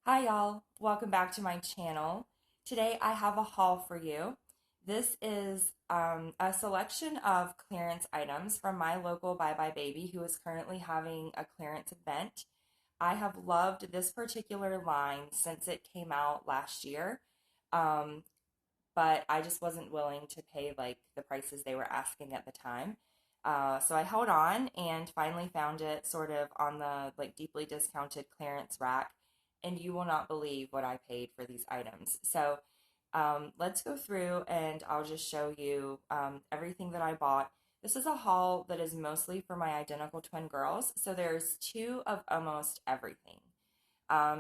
Hi y'all, welcome back to my channel. Today I have a haul for you. This is a selection of clearance items from my local Bye Bye Baby who is currently having a clearance event. I have loved this particular line since it came out last year, um, but I just wasn't willing to pay like the prices they were asking at the time. So I held on and finally found it sort of on the like deeply discounted clearance rack, and you will not believe what I paid for these items. So let's go through and I'll just show you everything that I bought. This is a haul that is mostly for my identical twin girls, so there's two of almost everything.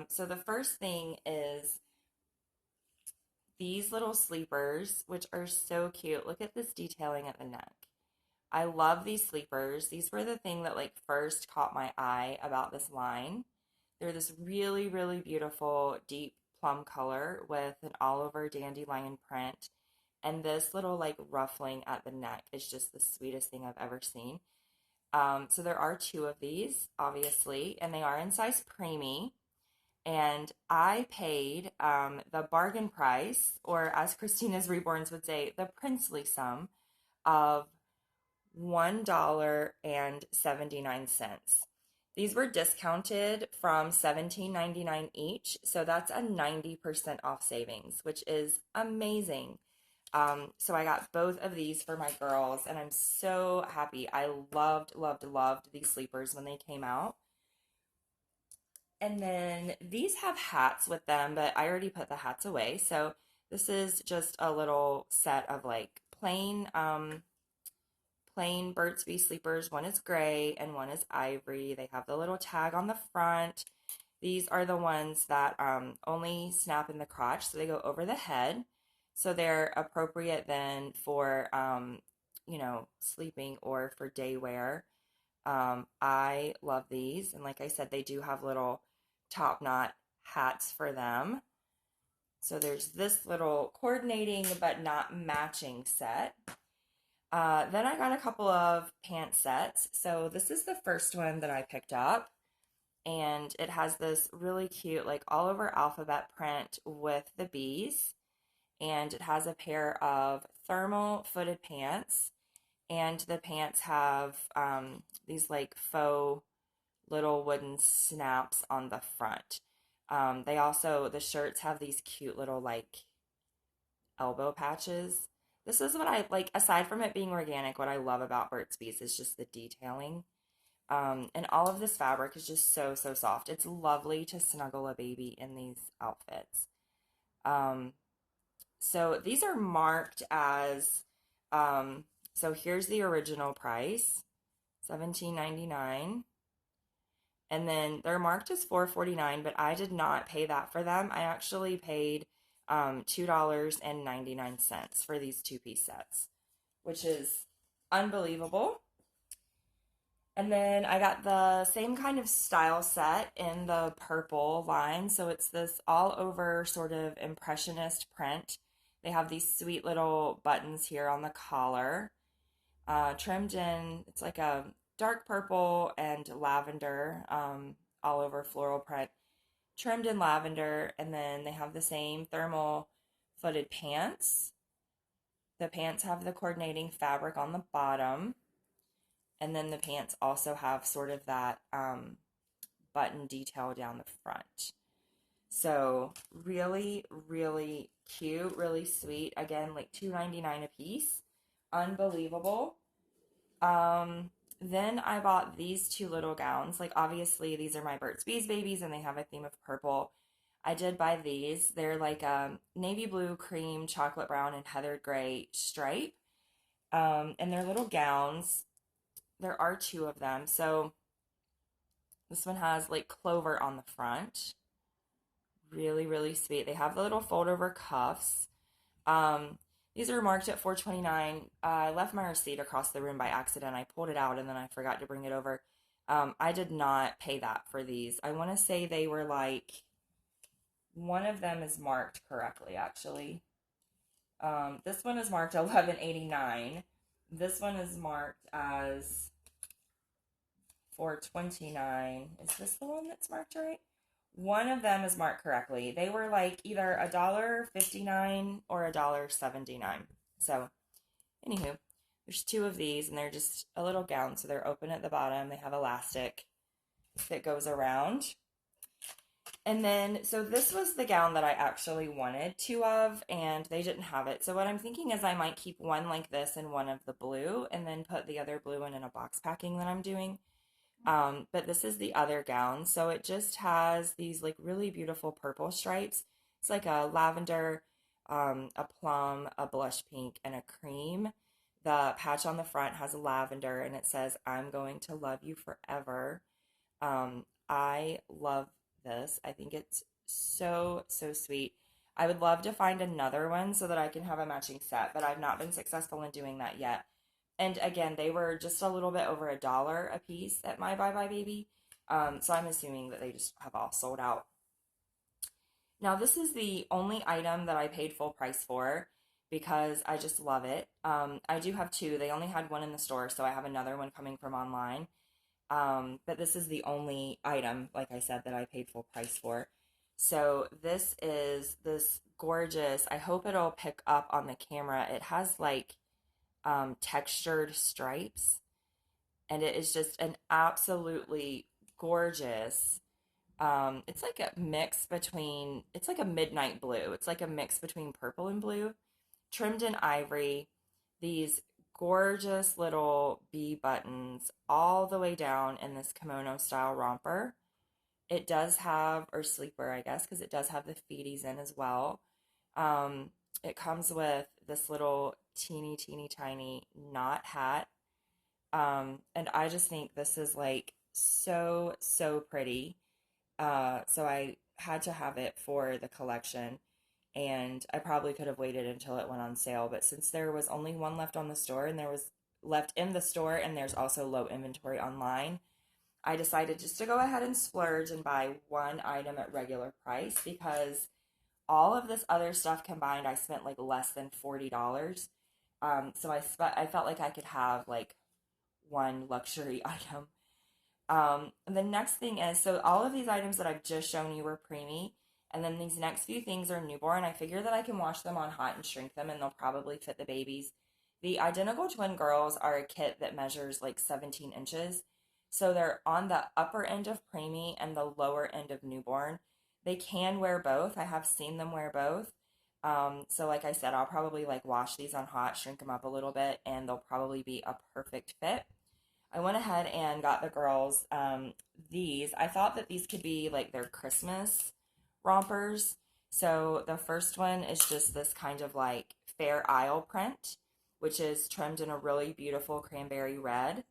So the first thing is these little sleepers, which are so cute. Look at this detailing at the neck. I love these sleepers. These were the thing that like first caught my eye about this line. They're this really, really beautiful deep plum color with an all over dandelion print. And this little like ruffling at the neck is just the sweetest thing I've ever seen. So there are two of these, obviously, and they are in size preemie. And I paid the bargain price, or as Christina's Reborns would say, the princely sum of $1.79. These were discounted from $17.99 each, so that's a 90% off savings, which is amazing. So I got both of these for my girls, and I'm so happy. I loved, loved, loved these sleepers when they came out. And then these have hats with them, but I already put the hats away. So this is just a little set of like plain Burt's Bee sleepers. One is gray and one is ivory. They have the little tag on the front. These are the ones that only snap in the crotch, so they go over the head. So they're appropriate then for sleeping or for day wear. I love these, and like I said, they do have little top knot hats for them. So there's this little coordinating but not matching set. Then I got a couple of pant sets. So this is the first one that I picked up, and it has this really cute, like all over alphabet print with the bees, and it has a pair of thermal footed pants, and the pants have these like faux little wooden snaps on the front. The shirts have these cute little like elbow patches. This is what I like, aside from it being organic, what I love about Burt's Bees is just the detailing. And all of this fabric is just so, so soft. It's lovely to snuggle a baby in these outfits. Um, so these are marked as, so here's the original price, $17.99. And then they're marked as $4.49, but I did not pay that for them. I actually paid $2.99 for these two-piece sets, which is unbelievable. And then I got the same kind of style set in the purple line. So it's this all over sort of impressionist print. They have these sweet little buttons here on the collar, trimmed in, it's like a dark purple and lavender, all over floral print, trimmed in lavender. And then they have the same thermal footed pants. The pants have the coordinating fabric on the bottom. And then the pants also have sort of that button detail down the front. So really, really cute, really sweet. Again, like $2.99 a piece. Unbelievable. Then I bought these two little gowns. Like obviously these are my Burt's Bees babies and they have a theme of purple. I did buy these. They're like a navy blue, cream, chocolate brown, and heather gray stripe. And they're little gowns. There are two of them. So this one has like clover on the front. Really, really sweet. They have the little fold over cuffs. Um, these are marked at $4.29. I left my receipt across the room by accident. I pulled it out and then I forgot to bring it over. I did not pay that for these. I want to say they were like, one of them is marked correctly, actually. This one is marked $11.89. This one is marked as $4.29. Is this the one that's marked right? one of them is marked correctly. They were like either $1.59 or $1.79. So, anywho, there's two of these, and they're just a little gown. So they're open at the bottom. They have elastic that goes around. And then, so this was the gown that I actually wanted two of, and they didn't have it. So what I'm thinking is I might keep one like this and one of the blue, and then put the other blue one in a box packing that I'm doing. But this is the other gown. So it just has these like really beautiful purple stripes. It's like a lavender, a plum, a blush pink, and a cream. The patch on the front has a lavender and it says, "I'm going to love you forever." I love this. I think it's so, so sweet. I would love to find another one so that I can have a matching set, but I've not been successful in doing that yet. And again, they were just a little bit over $1 a piece at my Bye Bye Baby. So I'm assuming that they just have all sold out. Now, this is the only item that I paid full price for because I just love it. I do have two. They only had one in the store, so I have another one coming from online. But this is the only item, like I said, that I paid full price for. So this is this gorgeous, I hope it'll pick up on the camera. It has like textured stripes, and it is just an absolutely gorgeous. It's like a mix between, it's like a midnight blue. It's like a mix between purple and blue, trimmed in ivory. These gorgeous little bee buttons all the way down in this kimono style romper. It does have, or sleeper, I guess, because it does have the feeties in as well. It comes with this little teeny, teeny, tiny knot hat. And I just think this is like so, so pretty. So I had to have it for the collection, and I probably could have waited until it went on sale, but since there was only one left on the store and there was left in the store and there's also low inventory online, I decided just to go ahead and splurge and buy one item at regular price because all of this other stuff combined, I spent like less than $40. So I felt like I could have like one luxury item. And the next thing is, so all of these items that I've just shown you were preemie, and then these next few things are newborn. I figure that I can wash them on hot and shrink them, and they'll probably fit the babies. The identical twin girls are a kit that measures like 17 inches. So they're on the upper end of preemie and the lower end of newborn. They can wear both. I have seen them wear both. So like I said, I'll probably like wash these on hot, shrink them up a little bit, and they'll probably be a perfect fit. I went ahead and got the girls these. I thought that these could be like their Christmas rompers. So the first one is just this kind of like Fair Isle print, which is trimmed in a really beautiful cranberry red.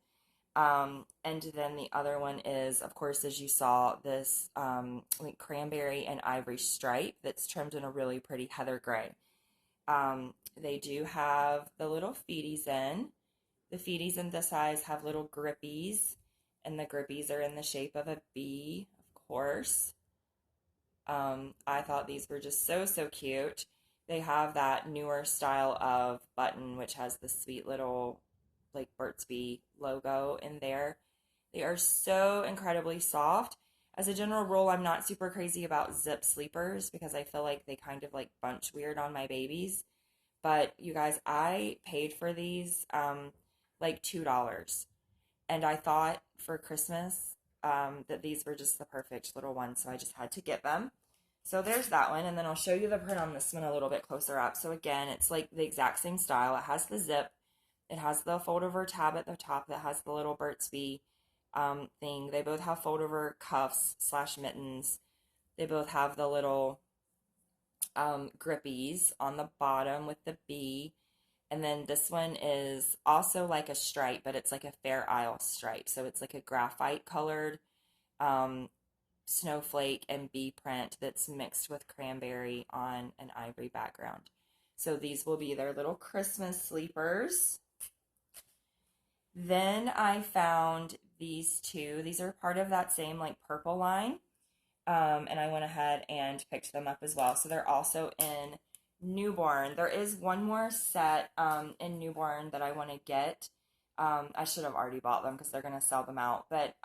And then the other one is, of course, as you saw, this like cranberry and ivory stripe that's trimmed in a really pretty heather gray. They do have the little feeties in. The feeties in this size have little grippies, and the grippies are in the shape of a bee, of course. I thought these were just so, so cute. They have that newer style of button, which has the sweet little, like, Burt's Bee logo in there. They are so incredibly soft. As a general rule, I'm not super crazy about zip sleepers because I feel like they kind of like bunch weird on my babies. But you guys, I paid for these like $2. And I thought for Christmas that these were just the perfect little ones, so I just had to get them. So there's that one, and then I'll show you the print on this one a little bit closer up. So again, it's like the exact same style. It has the zip. It has the fold over tab at the top that has the little Burt's Bee thing. They both have fold over cuffs slash mittens. They both have the little grippies on the bottom with the bee. And then this one is also like a stripe, but it's like a Fair Isle stripe. So it's like a graphite colored um, snowflake and bee print that's mixed with cranberry on an ivory background. So these will be their little Christmas sleepers. Then I found these two. These are part of that same like purple line. And I went ahead and picked them up as well. So they're also in newborn. There is one more set in newborn that I want to get. I should have already bought them because they're going to sell them out. But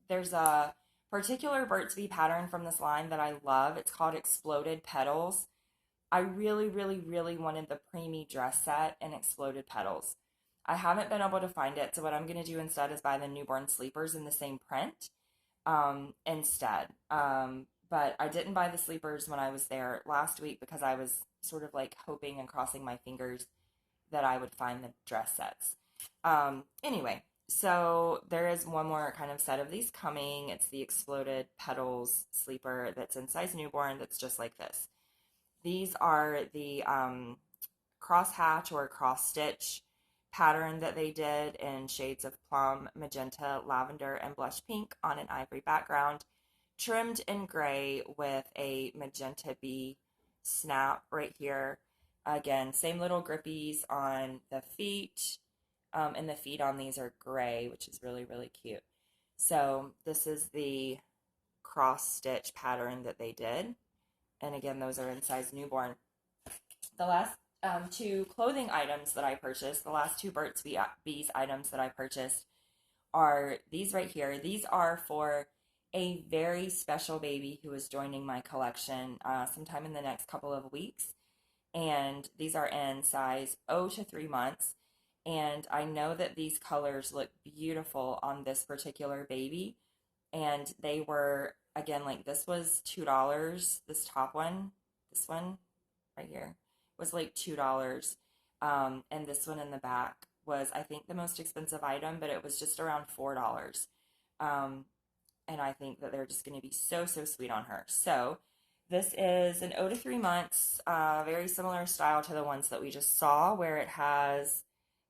there's a particular Burt's Bee pattern from this line that I love. It's called Exploded Petals. I really, really, really wanted the preemie dress set in Exploded Petals. I haven't been able to find it, so what I'm going to do instead is buy the newborn sleepers in the same print instead. But I didn't buy the sleepers when I was there last week because I was sort of like hoping and crossing my fingers that I would find the dress sets. Anyway, so there is one more kind of set of these coming. It's the Exploded Petals sleeper that's in size newborn that's just like this. These are the cross hatch or cross stitch pattern that they did in shades of plum, magenta, lavender, and blush pink on an ivory background, trimmed in gray with a magenta bee snap right here. Again, same little grippies on the feet, and the feet on these are gray, which is really, really cute. So this is the cross stitch pattern that they did. And again, those are in size newborn. The last two clothing items that I purchased, the last two Burt's Bees items that I purchased are these right here. These are for a very special baby who is joining my collection sometime in the next couple of weeks. And these are in size 0 to 3 months. And I know that these colors look beautiful on this particular baby. And they were, again, like this was $2. This top one, this one right here, was like $2. And this one in the back was, I think, the most expensive item, but it was just around $4. And I think that they're just going to be so, so sweet on her. So this is an 0 to 3 months, very similar style to the ones that we just saw, where it has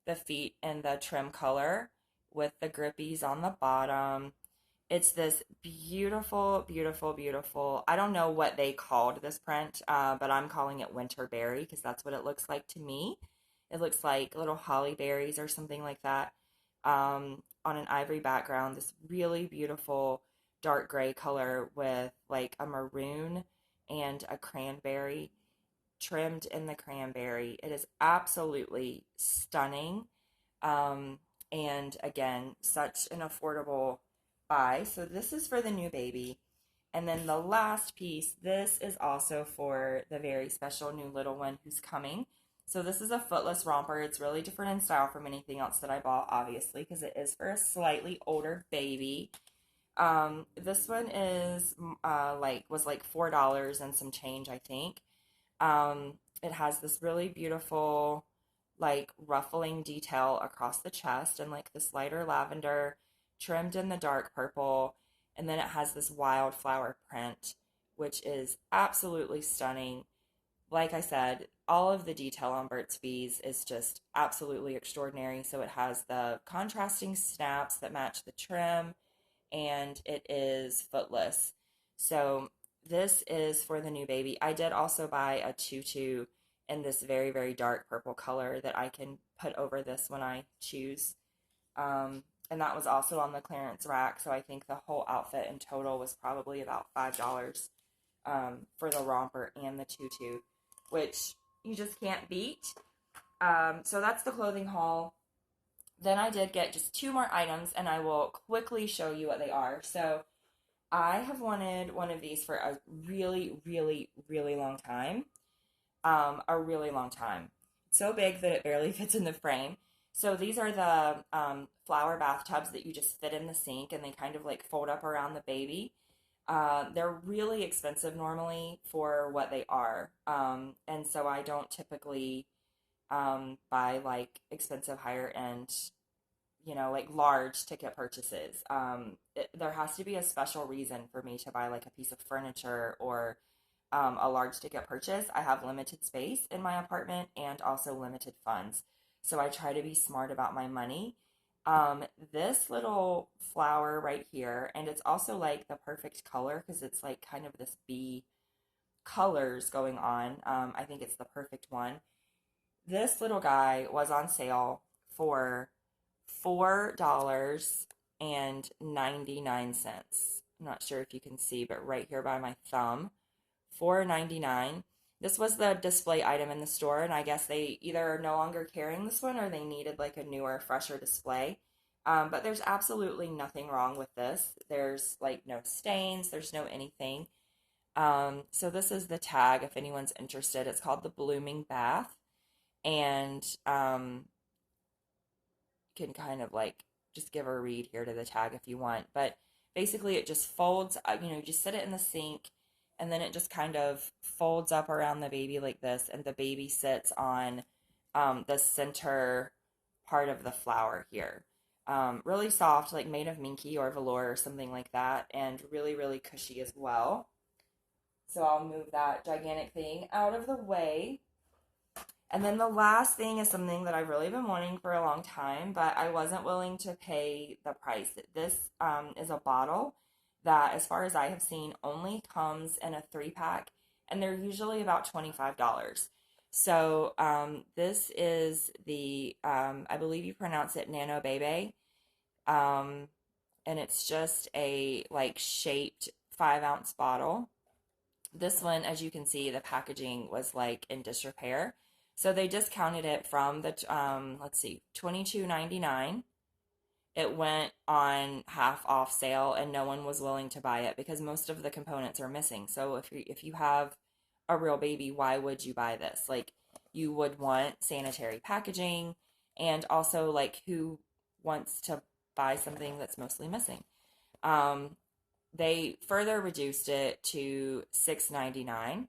the feet in the trim color with the grippies on the bottom. It's this beautiful, beautiful, beautiful, I don't know what they called this print, but I'm calling it winter berry because that's what it looks like to me. It looks like little holly berries or something like that, on an ivory background. This really beautiful dark gray color with like a maroon and a cranberry trimmed in the cranberry. It is absolutely stunning. And again, such an affordable buy. So this is for the new baby. And then the last piece, this is also for the very special new little one who's coming. So this is a footless romper. It's really different in style from anything else that I bought, obviously, because it is for a slightly older baby. This one is was like $4 and some change, I think. It has this really beautiful like ruffling detail across the chest and like this lighter lavender trimmed in the dark purple, and then it has this wildflower print, which is absolutely stunning. Like I said, all of the detail on Burt's Bees is just absolutely extraordinary. So it has the contrasting snaps that match the trim, and it is footless. So this is for the new baby. I did also buy a tutu in this very, very dark purple color that I can put over this when I choose. And that was also on the clearance rack. So I think the whole outfit in total was probably about $5 for the romper and the tutu, which you just can't beat. So that's the clothing haul. Then I did get just two more items, and I will quickly show you what they are. So I have wanted one of these for a really, really, really long time. A really long time. It's so big that it barely fits in the frame. So these are the flower bathtubs that you just fit in the sink, and they kind of like fold up around the baby. They're really expensive normally for what they are. And so I don't typically buy like expensive higher end, like large ticket purchases. There has to be a special reason for me to buy like a piece of furniture or a large ticket purchase. I have limited space in my apartment and also limited funds. So I try to be smart about my money. This little flower right here, and it's also like the perfect color because it's like kind of this bee colors going on. I think it's the perfect one. This little guy was on sale for $4.99. I'm not sure if you can see, but right here by my thumb, $4.99. This was the display item in the store, and I guess they either are no longer carrying this one or they needed like a newer, fresher display. But there's absolutely nothing wrong with this. There's like no stains, there's no anything. So this is the tag if anyone's interested. It's called the Blooming Bath, and you can kind of like just give a read here to the tag if you want. But basically, it just folds. You just sit it in the sink, and then it just kind of folds up around the baby like this, and the baby sits on the center part of the flower here. Really soft, like made of minky or velour or something like that, and really, really cushy as well. So I'll move that gigantic thing out of the way. And then the last thing is something that I've really been wanting for a long time, but I wasn't willing to pay the price. This is a bottle that, as far as I have seen, only comes in a 3 pack, and they're usually about $25. So this is the, I believe you pronounce it Nano Bebe, um, and it's just a like shaped 5 ounce bottle. This one, as you can see, the packaging was like in disrepair. So they discounted it from the let's see, 22.99. It went on half off sale and no one was willing to buy it because most of the components are missing. So if you have a real baby, why would you buy this? Like you would want sanitary packaging, and also like who wants to buy something that's mostly missing? Um, they further reduced it to $6.99,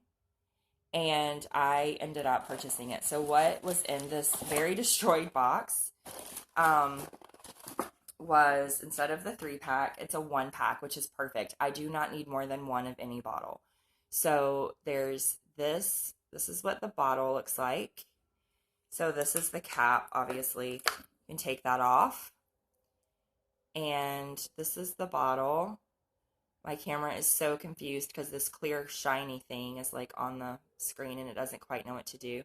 and I ended up purchasing it. So what was in this very destroyed box um, was, instead of the 3 pack, it's a 1 pack, which is perfect. I do not need more than one of any bottle. So there's this. This is what the bottle looks like. So this is the cap, obviously. You can take that off. And this is the bottle. My camera is so confused because this clear shiny thing is like on the screen and it doesn't quite know what to do.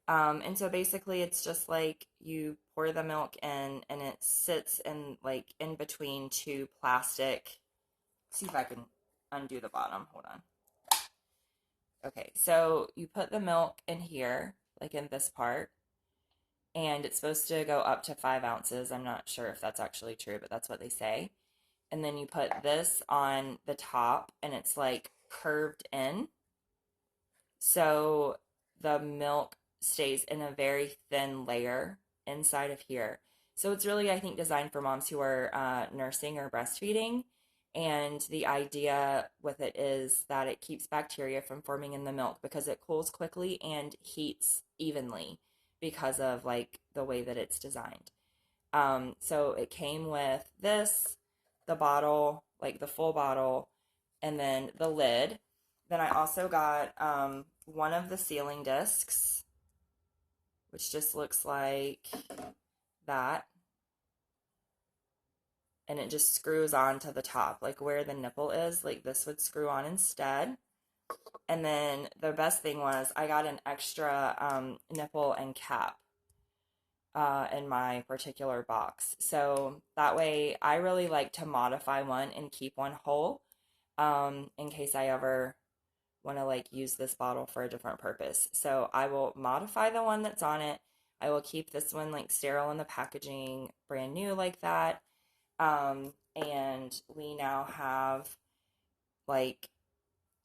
And so basically it's just like you pour the milk in and it sits in like in between two plastic. Let's see if I can undo the bottom. Hold on. Okay, so you put the milk in here, like in this part, and it's supposed to go up to 5 ounces. I'm not sure if that's actually true, but that's what they say. And then you put this on the top and it's like curved in. So the milk stays in a very thin layer inside of here. So it's really, I think, designed for moms who are nursing or breastfeeding. And the idea with it is that it keeps bacteria from forming in the milk because it cools quickly and heats evenly because of like the way that it's designed. So it came with this, the bottle, like the full bottle, and then the lid. Then I also got one of the sealing discs, which just looks like that. And it just screws on to the top, like where the nipple is, like this would screw on instead. And then the best thing was I got an extra nipple and cap in my particular box. So that way I really like to modify one and keep one whole in case I ever want to like use this bottle for a different purpose. So I will modify the one that's on it. I will keep this one like sterile in the packaging, brand new like that. And we now have like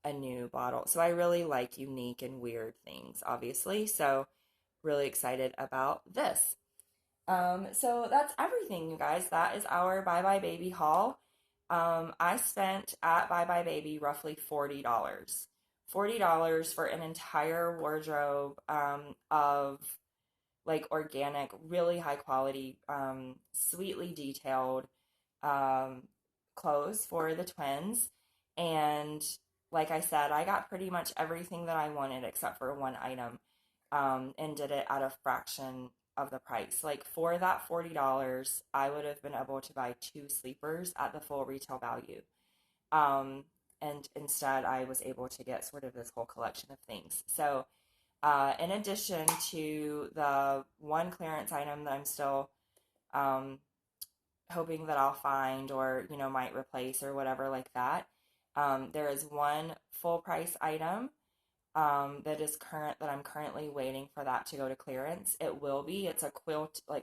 a new bottle. So I really like unique and weird things, obviously. So really excited about this. So that's everything, you guys. That is our Bye Bye Baby haul. I spent at Bye Bye Baby roughly $40. $40 for an entire wardrobe of like organic, really high quality, sweetly detailed um, clothes for the twins. And like I said, I got pretty much everything that I wanted except for one item, and did it at a fraction of the price. Like for that $40, I would have been able to buy 2 sleepers at the full retail value. And instead, I was able to get sort of this whole collection of things. So, in addition to the one clearance item that I'm still um, hoping that I'll find or, might replace or whatever like that, there is one full price item that I'm currently waiting for that to go to clearance. It's a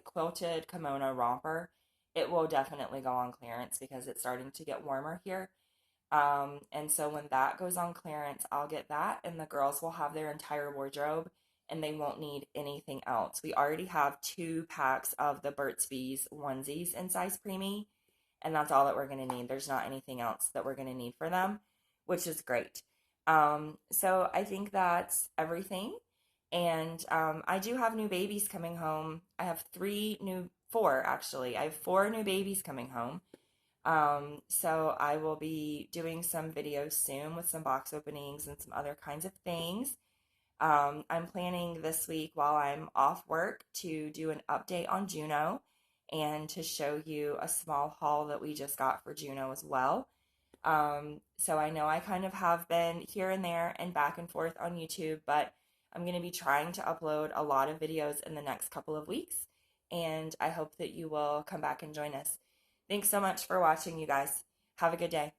quilted kimono romper. it will definitely go on clearance because it's starting to get warmer here. And so when that goes on clearance, I'll get that, and the girls will have their entire wardrobe and they won't need anything else. We already have 2 packs of the Burt's Bees onesies in size preemie, and that's all that we're going to need. There's not anything else that we're going to need for them, which is great. So I think that's everything. And I do have new babies coming home. I have four actually. I have 4 new babies coming home. So I will be doing some videos soon with some box openings and some other kinds of things. I'm planning this week while I'm off work to do an update on Juno and to show you a small haul that we just got for Juno as well. So I know I kind of have been here and there and back and forth on YouTube, but I'm going to be trying to upload a lot of videos in the next couple of weeks, and I hope that you will come back and join us. Thanks so much for watching, you guys. Have a good day.